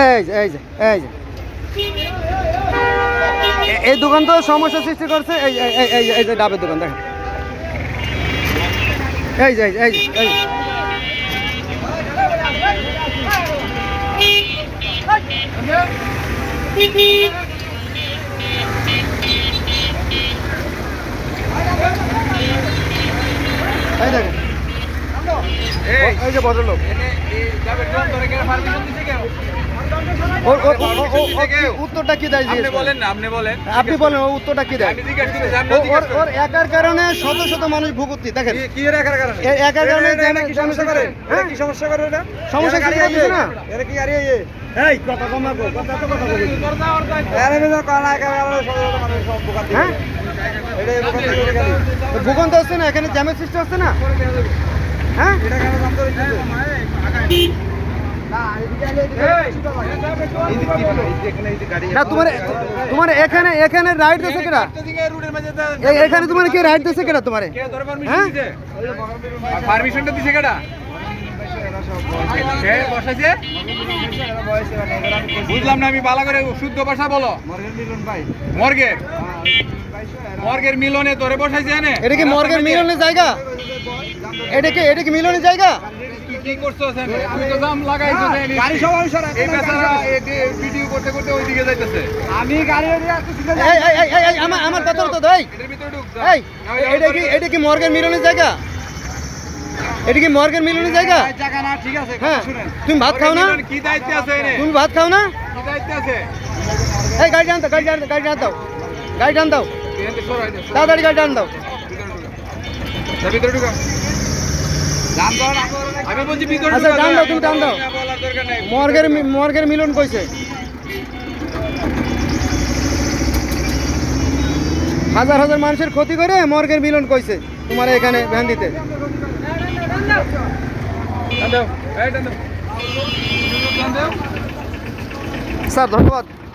এই যে এই যে এই যে এই দোকান তো সমস্যা সৃষ্টি করছে। এই এই এই এই যে ডাবের দোকান দেখেন, এই যে এই যে এই যে এই যে এই দেখেন, এই যে ভদ্রলোক উত্তরটা কি দেয়? আপনি বলেন ও উত্তরটা কি দেয়? ওর একার কারণে শত শত মানুষ ভুগতি। দেখেন একার কারণে সমস্যা করে এটা, সমস্যা কি করতেছে না? এই কথা কমাবো, কথা তো কথা বলি। হ্যাঁ ভূগন্ত হচ্ছে না, এখানে জ্যামের সৃষ্টি হচ্ছে না। হ্যাঁ না তোমার তোমার এখানে এখানে রাইড দিছে কেডা? এখানে তোমার কি রাইড দিছে কেডা তোমারে? হ্যাঁ পারমিশনটা দিছে কেডা? বসাইছে বুঝলাম না আমি, ভালো করে শুদ্ধ ভাষা বলো। মর্গের মর্গের মিলনে তোরে বসাইছে এনে? এটা কি মর্গের মিলনের জায়গা? এটা কি মিলনের জায়গা? তুই কি করছস এনে? তুই তো জাম লাগাইছস এনে। গাড়ি সবাই সরা। এই বেচারা ভিডিও করতে করতে ওইদিকে যাইতেছে। আমি গাড়ি এই এই এই এই আমার কথা তো দেই। এটার ভিতরে ঢুক। এই এটা কি মর্গের মিলনের জায়গা? এটা কি মর্গের মিলনের জায়গা? জায়গা না, ঠিক আছে হ্যাঁ কথা শুনেন। তুমি ভাত খাও না? কি দায়িত্ব আছে এনে? তুমি ভাত খাও না? কি দায়িত্ব আছে? এই গাড়ি টান দাও, গাড়ি টান দাও, গাড়ি টান দাও, এনে সরাই দে। তাড়াতাড়ি গাড়ি টান দাও। ভিতরে ঢুকা। জান দাও না। আমি বলছি ভিতরে ঢুকা। আচ্ছা টান দাও, তুমি টান দাও। বলার দরকার নাই। মর্গের মিলন কইছে। হাজার হাজার মানুষের ক্ষতি করে মর্গের মিলন কইছে তোমার এখানে ভ্যান দিতে। টান দাও। এই টান দাও। টান দাও। স্যার ধন্যবাদ।